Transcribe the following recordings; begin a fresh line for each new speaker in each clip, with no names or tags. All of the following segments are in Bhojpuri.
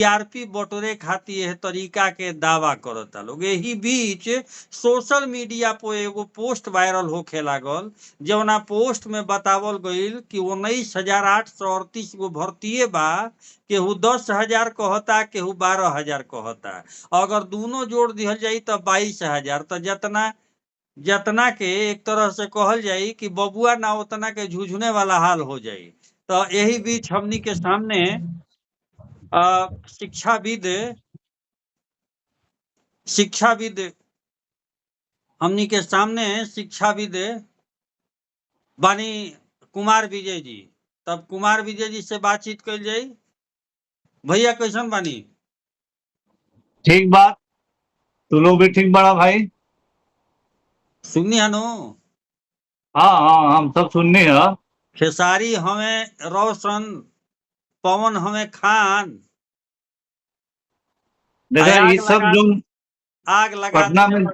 टीआरपी बटोरे खातिर यह तरीका के दावा करता लोग। यही बीच सोशल मीडिया पर एगो पोस्ट वायरल होखे लागल, जौना पोस्ट में बतावल गईल कि 19,838 गो भर्तीये बा, केहू 10,000 कहता, केहू 12,000 कहता। अगर दोनों जोड़ दिहल जाई तो 22,000। तो जतना के एक तरह से कहल जाई कि बबुआ ना उतना के झुझुने वाला हाल हो जाई। तो यही बीच हमनी के सामने शिक्षाविद हमनी के सामने शिक्षाविद बानी कुमार विजय जी। तब कुमार विजय जी से बातचीत कल जाई। भैया कैसन बानी?
ठीक बात, तू लोग भी ठीक बड़ा भाई।
सुननी हनो?
हाँ, हम सब सुननी है।
खेसारी हमें रोशन, पवन हमें खान।
देखा ये सब जो
आग लगा
पटना में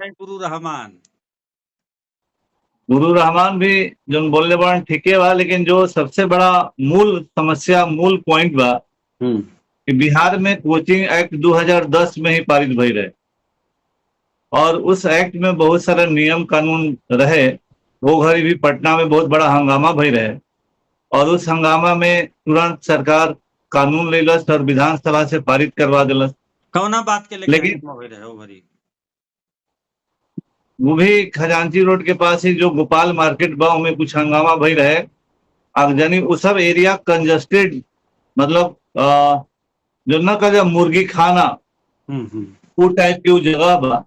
गुरु रहमान
भी जो बोलने बड़ा ठीके बा, लेकिन जो सबसे बड़ा मूल समस्या, मूल पॉइंट बा कि बिहार में कोचिंग एक्ट 2010 में ही पारित भई रहे, और उस एक्ट में बहुत सारा नियम कानून रहे। वो घड़ी भी पटना में बहुत बड़ा हंगामा भई रहे, और उस हंगामा में तुरंत सरकार कानून ले लस और विधानसभा से पारित करवा दिलस।
कौना बात के
लेकिन
रहे
वो भी खजांची रोड के पास ही जो गोपाल मार्केट बा में कुछ हंगामा भई रहे। यानी वो सब एरिया कंजस्टेड, मतलब जो न कह मुर्गी खाना वो टाइप की वो जगह बा,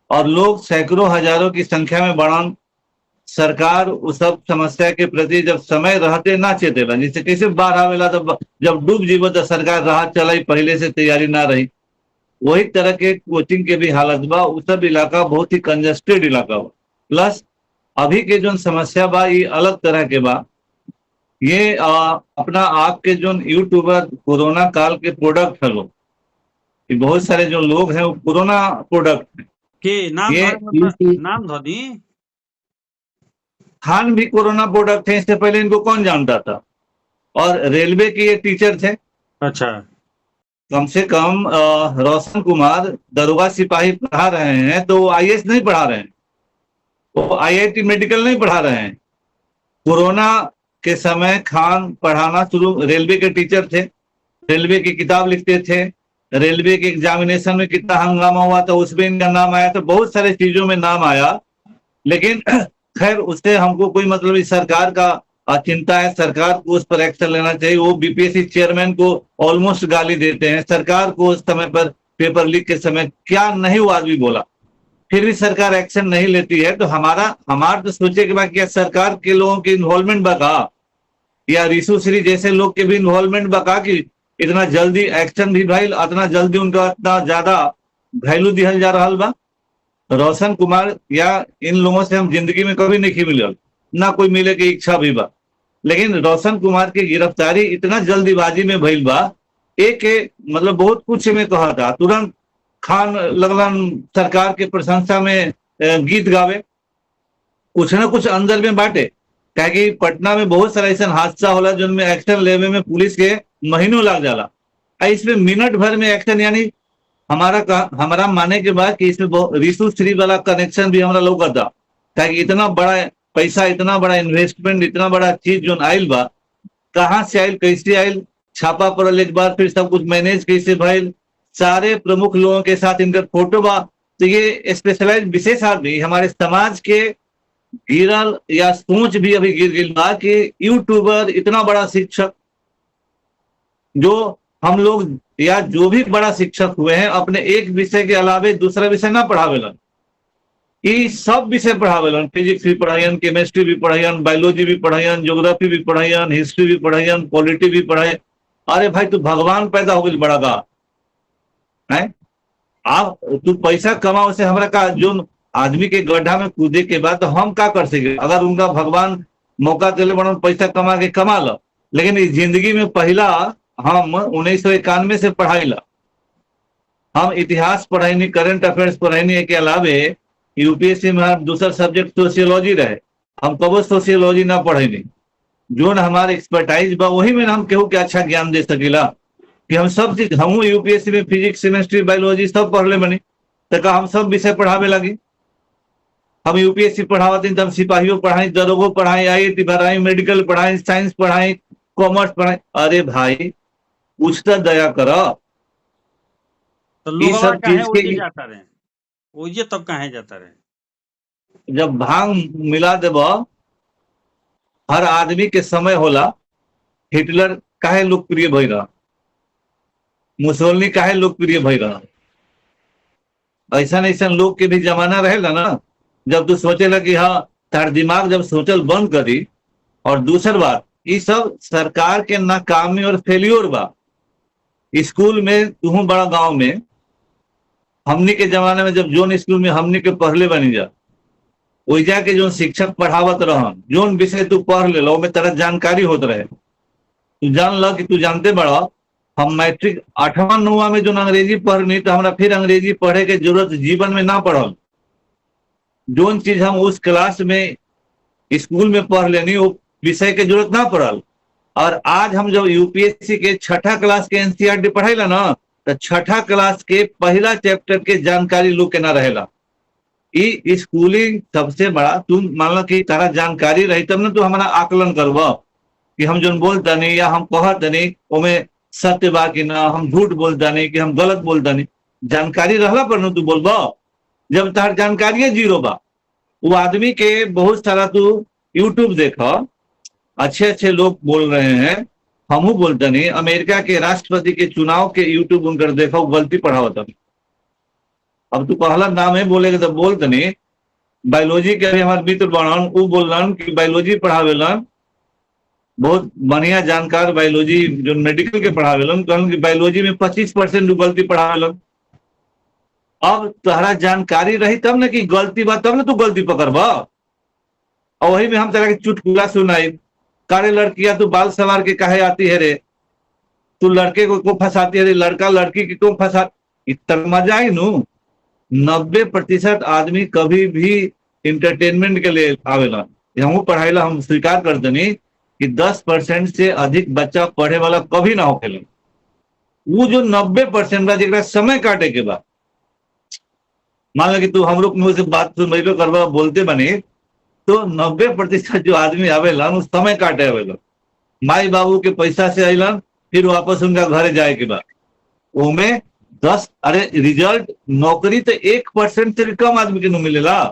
और लोग सैकड़ों हजारों की संख्या में बढ़न। सरकार उस सब समस्या के प्रति जब समय रहते ना चेतेला, जैसे कैसे बाढ़ आवेला तो जब डूब जीव तो सरकार राहत चलाई, पहले से तैयारी ना रही। वही तरह के कोचिंग के भी हालत बा। उ सब इलाका बहुत ही कंजस्टेड इलाका बा। प्लस अभी के जो समस्या बा ये अलग तरह के बा। ये अपना आपके जो यूट्यूबर कोरोना काल के प्रोडक्ट है लोग, बहुत सारे जो लोग हैं वो कोरोना प्रोडक्ट
के नाम धनी
खान भी कोरोना प्रोडक्ट है। इससे पहले इनको कौन जानता था? और रेलवे के ये टीचर थे।
अच्छा,
कम से कम रोशन कुमार दरोगा सिपाही पढ़ा रहे हैं तो वो आईएएस नहीं पढ़ा रहे हैं, वो आईआईटी मेडिकल नहीं पढ़ा रहे हैं। कोरोना के समय खान पढ़ाना शुरू, रेलवे के टीचर थे, रेलवे की किताब लिखते थे। रेलवे के एग्जामिनेशन में कितना हंगामा हुआ था, उसमें इनका नाम आया, तो बहुत सारे चीजों में नाम आया। लेकिन खैर उससे हमको कोई मतलब इस सरकार का चिंता है, सरकार को उस पर एक्शन लेना चाहिए। वो बीपीएससी चेयरमैन को ऑलमोस्ट गाली देते हैं। सरकार को उस समय पर पेपर लीक के समय क्या नहीं वो आदमी बोला, फिर भी सरकार एक्शन नहीं लेती है। तो हमारा तो सोचे के बाद क्या सरकार के लोगों की इन्वॉल्वमेंट बका, या ऋषु श्री जैसे लोग के भी इन्वॉल्वमेंट बका कि इतना जल्दी एक्शन भी भाई, इतना जल्दी उनका इतना ज्यादा वैल्यू दिया जा रहा बा। रोशन कुमार या इन लोगों से हम जिंदगी में कभी नहीं मिलल, ना कोई मिले की इच्छा भी बा। लेकिन रोशन कुमार की गिरफ्तारी इतना जल्दीबाजी में भइल बा, एक मतलब बहुत कुछ में कहा था, तुरंत खान लगलन सरकार के प्रशंसा में गीत गावे। कुछ ना कुछ अंदर में बांटे, क्या कि पटना में बहुत सारा ऐसा हादसा होला जिनमें एक्शन लेवे में पुलिस के महीनों लग जाला, इसमें मिनट भर में एक्शन। यानी हमारा माने के बाद कि इसमें ऋषु श्री वाला कनेक्शन भी हमारा लोग था, क्या कि इतना बड़ा पैसा, इतना बड़ा इन्वेस्टमेंट, इतना बड़ा चीज जो आयल बा, कहाँ से आयल, कैसे आयल, छापा पड़ल एक बार, फिर सब कुछ मैनेज कैसे भइल, सारे प्रमुख लोगों के साथ इनका फोटो बा। तो ये स्पेशलाइज विशेष आदमी हमारे समाज के गिरल या सोच भी अभी गिर बा कि यूट्यूबर इतना बड़ा शिक्षक, जो हम लोग या जो भी बड़ा शिक्षक हुए हैं अपने एक विषय के अलावे दूसरा विषय ना पढ़ावेलन, ये सब विषय पढ़ावेलन। फिजिक्स भी पढ़ाइन, केमिस्ट्री भी पढ़ाइन, बायोलॉजी भी पढ़ाइन, ज्योग्राफी भी पढ़ाइन, हिस्ट्री भी पढ़ाइन, पॉलिटी भी पढ़ाए। अरे भाई तू भगवान पैदा हो गई बड़ा का है, आप तू पैसा कमाओ से हमारा का, जो आदमी के गड्ढा में कूदे के बाद तो हम क्या कर सके? अगर उनका भगवान मौका दिले बना पैसा कमा के कमा लो, लेकिन इस जिंदगी में पहला हम 1991 से पढ़ाई ला, हम इतिहास पढ़ाई, करंट अफेयर्स पढ़ाई के अलावे यूपीएससी में दूसरा सब्जेक्ट सोशियोलॉजी रहे, हम कबो सोशियोलॉजी ना पढ़े। जो हमारे एक्सपर्टाइज बा वही में हम केहू के अच्छा ज्ञान दे सकेला। कि हम सब चीज, हम यूपीएससी में फिजिक्स, केमिस्ट्री, बायोलॉजी सब पढ़ ले बनी, तो का हम सब विषय पढ़ावे लगी। हम यूपीएससी पढ़ावती तो हम सिपाहियों पढ़ाई, दरोगो पढ़ाई, आईआईटी पढ़ाई, मेडिकल पढ़ाई, साइंस पढ़ाई, कॉमर्स पढ़ाई। अरे भाई कुछ तो दया करो।
तो
ये
लोगवा
सब
काहे
चीज
ओइजे
के
जाता रहे, ओइजे तब काहे जाता रहे?
जब भांग मिला देब, हर आदमी के समय होला। हिटलर काहे लोकप्रिय भई रहा, मुसोलिनी काहे लोकप्रिय भई रहा, ऐसा ऐसा लोग के भी जमाना रहेला ना, जब तू सोचेला कि हाँ तार दिमाग जब सोचल बंद करी। और दूसर बात, ये सब सरकार के नाकामी और फेल्योर बा। स्कूल में तू बड़ा गांव में, हमनी के जमाने में जब जोन स्कूल में हमनी के पढ़ले बनी जा, ओइजा के जो शिक्षक पढ़ावत रहन, जोन विषय तू पढ़ ले लो में तरह जानकारी होत रहे। तू जान ल कि तू जानते बड़ा, हम मैट्रिक 8वां 9वां में जो अंग्रेजी पढ़नी, तो हमरा फिर अंग्रेजी पढ़े के जरूरत जीवन में ना पड़ल। जोन चीज हम उस क्लास में स्कूल में पढ़ लेनी, वो विषय के जरूरत ना पड़ल। और आज हम जब यूपीएससी के 6ठा क्लास के एनसीईआरटी पढ़ेला ना, तो 6ठा क्लास के पहला चैप्टर के जानकारी लोग के ना रहेला। ई स्कूलिंग सबसे बड़ा, तुम मान लो कि तारा जानकारी रही तब ना तू हमारा आकलन करब कि हम जो बोलता नहीं या हम कहता नहीं ओमे सत्य बा कि ना, हम झूठ बोलता नहीं कि हम गलत बोलता नहीं। जानकारी रहला पर ना तू बोलब। जब तार जानकारी जीरो बा, वो आदमी के बहुत सारा तू यूट्यूब देखा, अच्छे अच्छे लोग बोल रहे हैं, हमू बोलता नहीं। अमेरिका के राष्ट्रपति के चुनाव के यूट्यूब उनकर देखा, वो गलती पढ़ावता। अब तू पहला नाम है बोलेगा तो बोलते नहीं। बायोलॉजी के अभी हमारे मित्र बनन, वो बोल रहा कि बायोलॉजी पढ़ावेलन, बहुत बढ़िया जानकार बायोलॉजी जो मेडिकल के पढ़ावेलन, कहलन कि बायोलॉजी में 25% गलती पढ़ावेलन। अब तोहरा जानकारी रही तब ना कि गलती बा, तब ना तू गलती पकड़बा। और वही में हम तरह के चुटकुला सुनाई, कारे लड़कियां तू बाल संवार के काहे आती है रे, तू लड़के को फंसाती है रे, लड़का लड़की की क्यों फंसा। इतना मजा आई नू। 90% आदमी कभी भी इंटरटेनमेंट के लिए आवेला। हमू पढ़ाईला हम स्वीकार करते नहीं कि 10% से अधिक बच्चा पढ़े वाला कभी ना होखेला। वो जो 90% बा जेकरा समय काटे के बाद, मान लो कि तू हम लोग मुंह से बात सुन करवा बोलते बने, तो 90% जो आदमी आवेला वो समय काटे आवेला। माई बाबू के पैसा से अलन, फिर वापस उनका घरे जाए के बाद ओमे 10, अरे रिजल्ट नौकरी तो 1% से भी कम आदमी के मिलेला।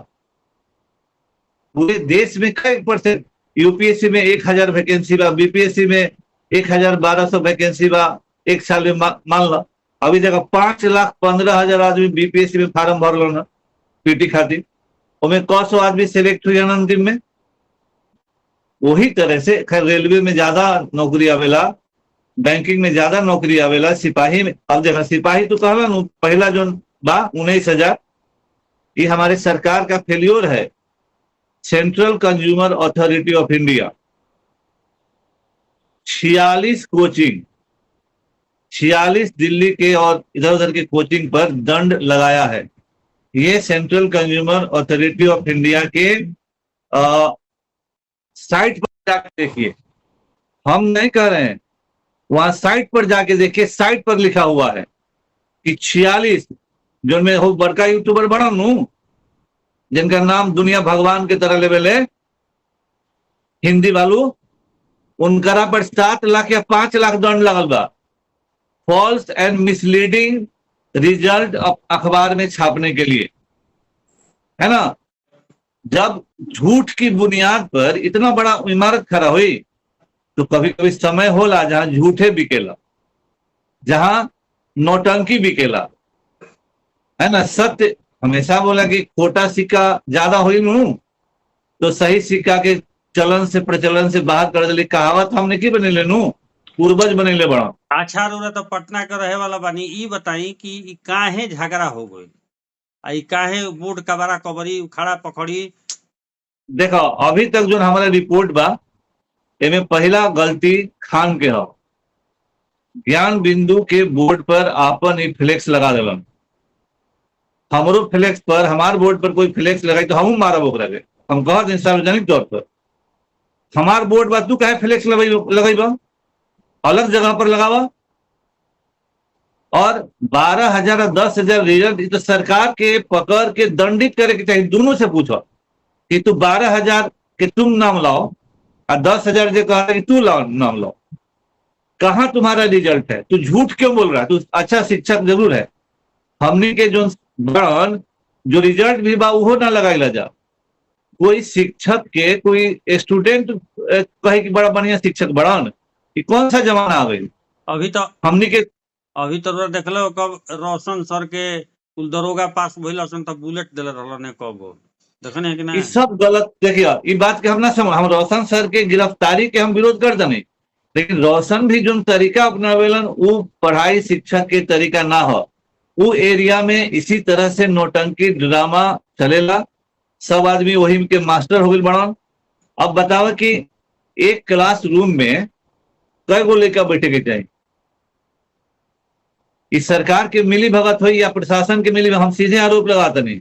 पूरे देश में 1%। यूपीएससी में 1000 वैकेंसी बा, बीपीएससी में 1200 वैकेंसी बा एक साल में। मान लो अभी जगह 5,15,000 आदमी बीपीएससी में फार्म भरल ना पीटी खातिर, उनमें 100 आदमी सिलेक्ट हुई अंतिम में। वही तरह से खैर रेलवे में ज्यादा नौकरी आवेला, बैंकिंग में ज्यादा नौकरी आवेला, सिपाही में। अब देखा सिपाही तो कहला न पहला जो बा 19,000, ये हमारे सरकार का फेल्योर है। Central consumer authority of India 46 coaching, 46 Delhi के और इधर उधर के कोचिंग पर दंड लगाया है। ये central consumer authority of India के साइट पर जाके देखिए, हम नहीं कह रहे हैं, वहां साइट पर जाके देखिए। साइट पर लिखा हुआ है कि 46 जो में हो बड़का यूट्यूबर बना नू, जिनका नाम दुनिया भगवान के तरह लेवल है, हिंदी वालू, उनकरा पर 7 लाख या 5 लाख दंड लगल बा फॉल्स एंड मिसलीडिंग रिजल्ट अखबार में छापने के लिए, है ना। जब झूठ की बुनियाद पर इतना बड़ा इमारत खड़ा हुई, तो कभी कभी समय होला जहां झूठे बिकेला, जहां नौटंकी बिकेला, है ना। सत्य हमेशा बोला कि खोटा सिक्का ज्यादा हुई नू तो सही सिक्का के चलन से प्रचलन से बाहर कर दिली। कहावत हमने की बने लेनू, पूर्वज बने ले बड़ा।
अच्छा रोरा तो पटना के रहे वाला बानी, ई बताई कि ई काहे झगड़ा हो गई, आई काहे बोर्ड कबरा कबरी खड़ा पकड़ी।
देखो अभी तक जो हमारा रिपोर्ट बा, एमे पहला गलती खान के हो। ज्ञान बिंदु के बोर्ड पर आपन ही फ्लेक्स लगा दिलन। हमरो फ्लेक्स पर, हमार बोर्ड पर कोई फ्लेक्स लगाई तो हम मारब ओकरा के। हम कहत हैं सार्वजनिक तौर पर, हमार बोर्ड बा, तू काहे फ्लेक्स लगाई बा, अलग जगह पर लगावा। और 12,000 और 10,000 रिजल्ट, तो सरकार के पकड़ के दंडित करे के चाहिए। दोनों से पूछो कि तू 12,000 के तुम नाम लाओ और 10,000 जो कह रहे कि तू लाओ नाम लाओ, कहाँ तुम्हारा रिजल्ट है? तू झूठ क्यों बोल रहा है? तू अच्छा शिक्षक जरूर है, हमने के जो बड़न जो रिजल्ट भी बा वो ना लगाई जा। कोई शिक्षक के कोई स्टूडेंट कहे कि बड़ा बढ़िया शिक्षक बड़न, ये कौन सा जमाना आ गई?
अभी तो
हमने के
अभी तो देख लो कब रोशन सर के कुल दरोगा पास भइल सन तो बुलेट दिले रहलन कब देखने है कि ना।
ये सब गलत। देखिए ये बात के हम ना समझ, हम रोशन सर के गिरफ्तारी के हम विरोध कर देने, लेकिन रोशन भी जो तरीका अपनावेलन वो पढ़ाई शिक्षा के तरीका ना हो। वो एरिया में इसी तरह से नौटंकी ड्रामा चलेला, सब आदमी वही के मास्टर हो गए बड़न। अब बताओ कि एक क्लास रूम में कई गो लेकर बैठे के चाहिए? इस सरकार के मिली भगत हो या प्रशासन के मिली, हम सीधे आरोप लगाते नहीं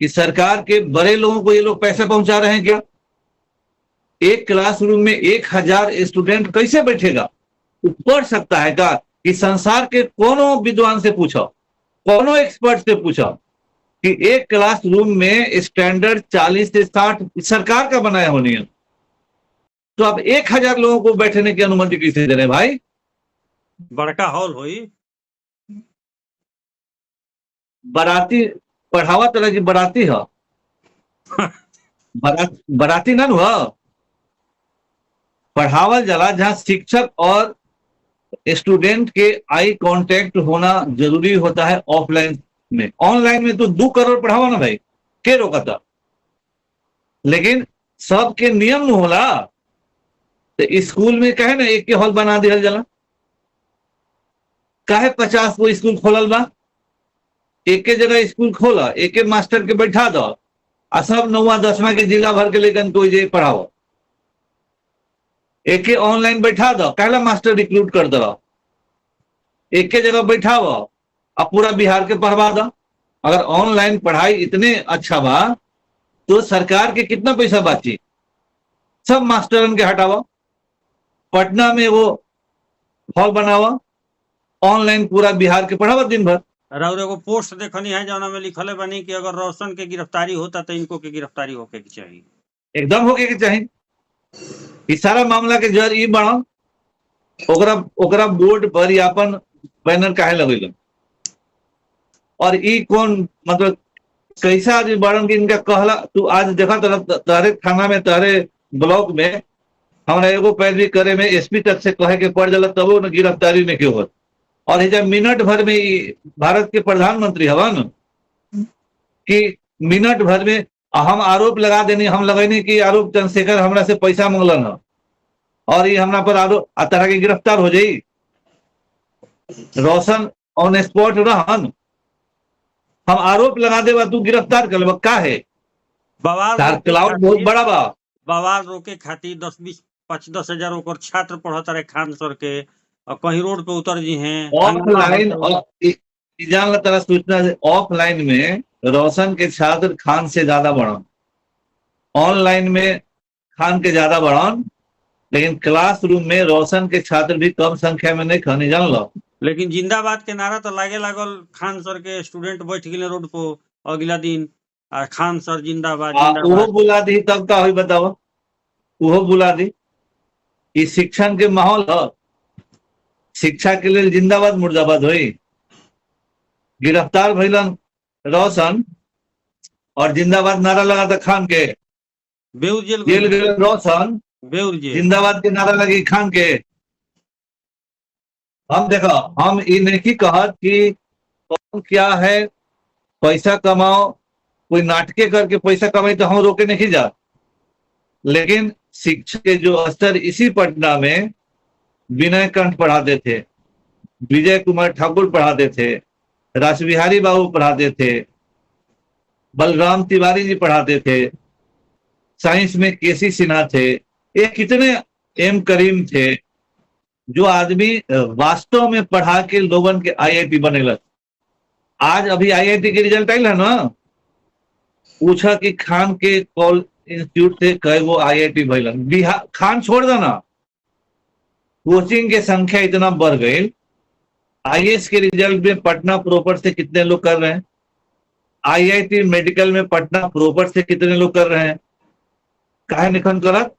कि सरकार के बड़े लोगों को ये लोग पैसे पहुंचा रहे हैं क्या? एक क्लासरूम में 1,000 स्टूडेंट कैसे बैठेगा? पढ़ सकता है क्या? कि संसार के कोनो विद्वान से पूछो, कोनो एक्सपर्ट से पूछो कि एक क्लासरूम में स्टैंडर्ड 40 से 60 सरकार का बनाया हो नियम, तो अब 1,000 लोगों को बैठने की अनुमति कैसे दे रहे भाई?
बड़का हॉल होई,
बराती पढ़ावा तरह की बराती है बराती ना हुआ पढ़ावल जला, जहां शिक्षक और स्टूडेंट के आई कांटेक्ट होना जरूरी होता है ऑफलाइन में। ऑनलाइन में तो 2 करोड़ पढ़ावा ना भाई, के रोका था? लेकिन सबके नियम न होला, तो स्कूल में कहे ना एक के हॉल बना दिया जला, काहे 50 को स्कूल खोलल बा? एक जगह स्कूल खोला, एक मास्टर के बैठा दो और सब 9वां 10वां के जिला भर के लेकर कोई जे पढ़ाओ, एक ऑनलाइन बैठा दो, कहला मास्टर रिक्रूट कर दो, एक जगह बैठाओ और पूरा बिहार के पढ़वा दो। अगर ऑनलाइन पढ़ाई इतने अच्छा बा तो सरकार के कितना पैसा बाची? सब मास्टरन के हटावा, पटना में वो हॉल बनावा, ऑनलाइन पूरा बिहार के पढ़ावा दिन भर।
और एगो पोस्ट देखनी है जौना में लिखले बनी कि अगर रोशन के गिरफ्तारी होता तो इनको के गिरफ्तारी होके के चाहिए।
एकदम होके के चाहिए। इस सारा मामला के जर ई बड़ा ओकरा बोर्ड पर यापन बैनर काहे लगेलन? और ई कौन मतलब कैसा आदमी बड़न कि इनका कहला? तू आज देखा तहरे थाना में तहरे ब्लॉक में हमरा एगो पैरवी करे में एसपी तक से कहे के पड़ जाला तबो न गिरफ्तारी नहीं क्यों होत। और जब मिनट भर में भारत के प्रधानमंत्री हवन कि मिनट भर में हम आरोप लगा देनी, हम लगेनी कि आरोप चंद्रशेखर हमरा से पैसा मांगलन है और ये हमरा पर आरोप तरह के गिरफ्तार हो जाई। रोशन ऑन स्पॉट रहन, हम आरोप लगा देवा तू गिरफ्तार कर लेबा का है?
बवाल
क्लाउड बहुत बड़ा बा।
बवाल रोके खातिर 10 20 5 10 हजार ओकर छात्र पढ़त रहे खान सर के और कहीं रोड पे उतर जी हैं
ऑफलाइन जान ला तरह सूचना से ऑफलाइन में रोशन के छात्र खान से ज्यादा बढ़न, ऑनलाइन में खान के ज्यादा बढ़न, लेकिन क्लासरूम में रोशन के छात्र भी कम संख्या में नहीं खाने जान लो।
लेकिन जिंदाबाद के नारा तो लागे लागल, खान सर के स्टूडेंट बैठ गए रोड पे अगला दिन और खान सर जिंदाबाद
वो बुला दी तब का हुई बताओ? वो बुला दी। इस शिक्षण के माहौल है, शिक्षा के लिए जिंदाबाद मुर्दाबाद हुई। गिरफ्तार भइलन रोशन और जिंदाबाद नारा लगा था खान के,
बेउर जेल
गए रोशन,
बेउर जेल
जिंदाबाद के नारा लगी खान के। हम देखो हम ये नहीं कहत कि क्या है पैसा कमाओ, कोई नाटके करके पैसा कमाई तो हम रोके नहीं जा, लेकिन शिक्षा के जो स्तर इसी पटना में विनय कंठ पढ़ाते थे, विजय कुमार ठाकुर पढ़ाते थे, रासबिहारी बाबू पढ़ाते थे, बलराम तिवारी जी पढ़ाते थे, साइंस में केसी सिन्हा थे, ये कितने एम करीम थे जो आदमी वास्तव में पढ़ा के लोगन के आईआईटी बनेलक। आज अभी आईआईटी के रिजल्ट आयल है ना, पूछा कि खान के कॉल इंस्टीट्यूट से कई वो आईआईटी भइलन। बिहार खान छोड़ देना, कोचिंग के संख्या इतना बढ़ गई आईएएस के रिजल्ट में पटना प्रॉपर से कितने लोग कर रहे हैं? आईआईटी मेडिकल में पटना प्रॉपर से कितने लोग कर रहे हैं? काहे निखन करत?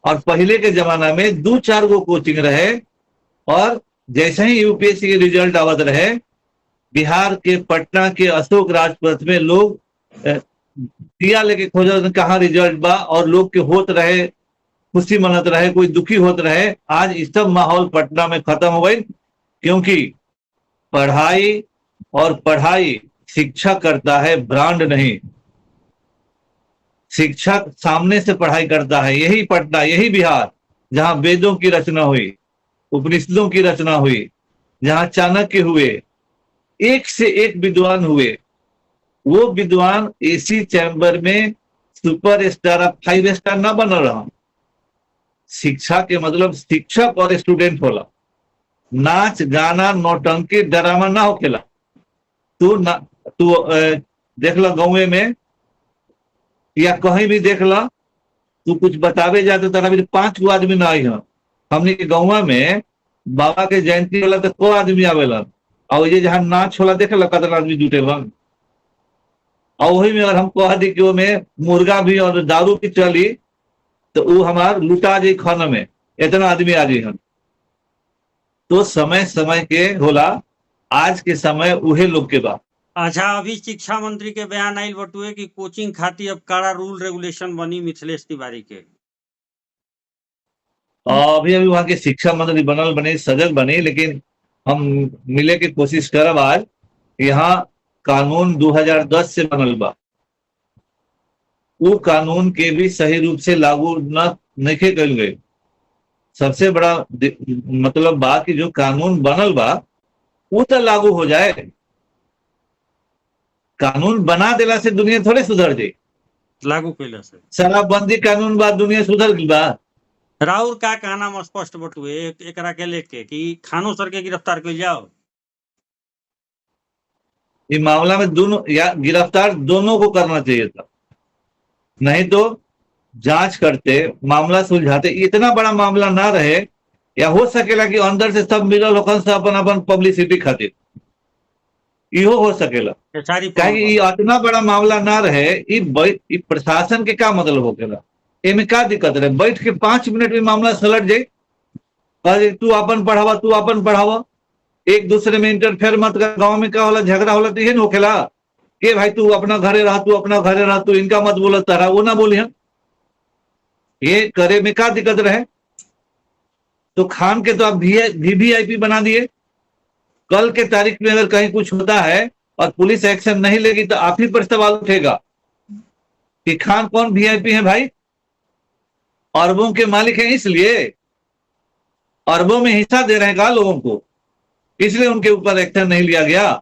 और पहले के जमाना में 2-4 गो कोचिंग रहे, और जैसे ही यूपीएससी के रिजल्ट आवत रहे, बिहार के पटना के अशोक राजपथ में लोग दिया लेके खोजत कहाँ रिजल्ट बा, और लोग के होत रहे, खुशी मनत रहे, कोई दुखी होत रहे। आज इस सब माहौल पटना में खत्म हो गई, क्योंकि पढ़ाई और पढ़ाई शिक्षा करता है, ब्रांड नहीं। शिक्षक सामने से पढ़ाई करता है। यही पटना, यही बिहार, जहां वेदों की रचना हुई, उपनिषदों की रचना हुई, जहां चाणक्य हुए, एक से एक विद्वान हुए। वो विद्वान एसी चैम्बर में सुपर स्टार 5 स्टार ना बन रहा। शिक्षा के मतलब शिक्षक और स्टूडेंट होला। नाच गाना नौटंकी ड्रामा ना होखेला। तू देख लो गाँव में या कहीं भी देख ला, तू कुछ बतावे जाते तारा भी 5 गो आदमी ना आई है। हमने के गाँव में बाबा के जयंती वाला तो को आदमी आवेला, और ये जहाँ नाच होला देख ला कतन आदमी जुटेला। और वही में अगर हम कह दी कि वो में मुर्गा भी और दारू भी चली, तो वो हमार लुटा जाये खाना में, इतना आदमी आ जाये। तो समय समय के होला, आज के समय उहे लोग के बा।
अच्छा, अभी शिक्षा मंत्री के बयान आयल बटुए कि कोचिंग खातिर अब कड़ा रूल रेगुलेशन बनी मिथिलेश तिवारी के।
अभी अभी वहां के शिक्षा मंत्री बनल बने, सजग बने, लेकिन हम मिले के कोशिश करब। आज यहाँ कानून 2010 से बनल बा, वो कानून के भी सही रूप से लागू नहीं कल गए। सबसे बड़ा मतलब बा कि जो कानून बनल बा वो तो लागू हो जाए। कानून बना देला से दुनिया थोड़े सुधर जाए।
लागू कैला से
शराबबंदी कानून बा, दुनिया सुधर गई बा।
राउर का कहना में स्पष्ट बटुए एकरा के लेके कि खानो सर के गिरफ्तार कर जाओ।
इस मामला में दोनों या गिरफ्तार दोनों को करना चाहिए था, नहीं तो जांच करते, मामला सुलझाते। इतना बड़ा मामला ना रहे, या हो सकेला कि अंदर से सब मिलल होखन से अपन अपन पब्लिसिटी खातिर, इहो हो सकेला। काहे इतना बड़ा मामला ना रहे। ई प्रशासन के का मतलब होकेला, एमे का दिक्कत रहे? बैठ के 5 मिनट में मामला सलट जाए। तू अपन पढ़ावा, तू अपन पढ़ावा, एक दूसरे में इंटरफेयर मत कर। गाँव में क्या होला, झगड़ा होला तो ये न होखेला के भाई तू अपना घरे रह, तू अपना घरे रह, तू इनका मत बोला तारा, वो ना बोली हम। ये करे में क्या दिक्कत रहे? तो खान के तो आप वीवीआईपी बना दिए। कल के तारीख में अगर कहीं कुछ होता है और पुलिस एक्शन नहीं लेगी तो आप ही पर सवाल उठेगा कि खान कौन वीआईपी है भाई? अरबों के मालिक हैं, इसलिए अरबों में हिस्सा दे रहे हैं का लोगों को, इसलिए उनके ऊपर एक्शन नहीं लिया गया।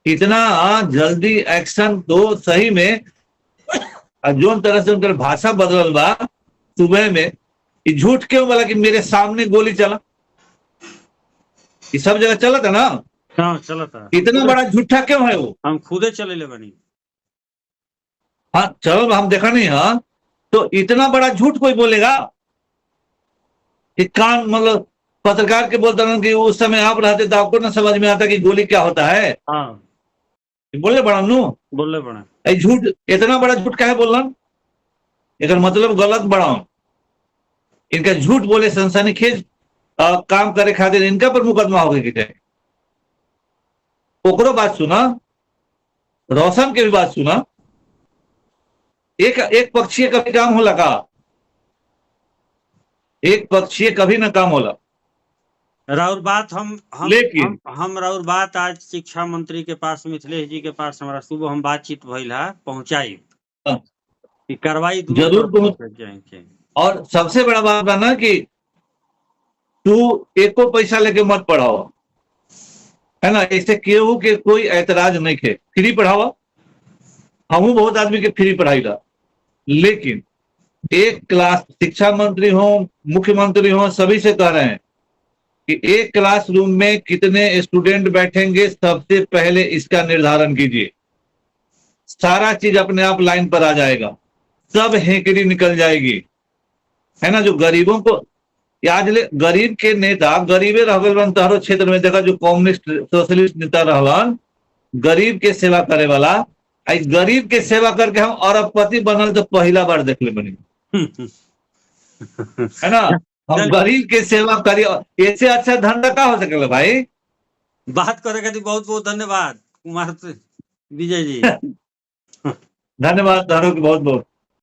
इतना जल्दी एक्शन तो सही में जो तरह से उनका भाषा बदलल बा सुबह में। झूठ क्यों बोला कि मेरे सामने गोली चला? ये सब जगह चला था ना।
हाँ चला था।
इतना बड़ा झूठा क्यों है वो?
हम खुदे चले ले बनी।
हाँ चलो, हम देखा नहीं। हाँ तो इतना बड़ा झूठ कोई बोलेगा? कि कान मतलब पत्रकार के बोलते हैं कि उस समय आप रहते तो आपको ना समझ में आता कि गोली क्या होता है।
हाँ
बोले बड़ा नू,
बोले बड़ा
झूठ, इतना बड़ा झूठ क्या है बोलना? एक मतलब गलत बड़ा। इनका झूठ बोले सनसनीखेज काम करे खातिर इनका पर मुकदमा हो गई है। ओकरो बात सुना, रोशन के भी बात सुना। एक पक्षीय कभी काम होला का? एक पक्षीय कभी ना काम होला।
राउर बात
लेकिन
हम राउर बात आज शिक्षा मंत्री के पास, मिथिलेश जी के पास हमारा सुबह हम बातचीत भइल है, पहुंचाई कि कार्रवाई
जरूर
जाएंगे।
और सबसे बड़ा बात बा ना कि तू एको पैसा लेके मत पढ़ाओ, है ना। ऐसे केहू के कोई ऐतराज नहीं है, फ्री पढ़ाओ। हम बहुत आदमी के फ्री पढ़ाई ला, लेकिन एक क्लास, शिक्षा मंत्री हो, मुख्यमंत्री हो, सभी से कह रहे हैं कि एक क्लासरूम में कितने स्टूडेंट बैठेंगे, सबसे पहले इसका निर्धारण कीजिए। सारा चीज अपने आप लाइन पर आ जाएगा, सब हेकड़ी निकल जाएगी, है ना। जो गरीबों को आज ले गरीब के नेता गरीबे रह गए तहरो क्षेत्र में देखा जो कम्युनिस्ट सोशलिस्ट नेता रहलन गरीब के सेवा करे वाला आज गरीब के सेवा करके हम अरबपति बनल तो पहला बार देख ले बनी है ना। हम गरीब के सेवा करिए इससे अच्छा धंधा का हो सकेला भाई।
बात करे खातिर बहुत बहुत धन्यवाद कुमार विजय जी।
धन्यवाद बहुत बहुत।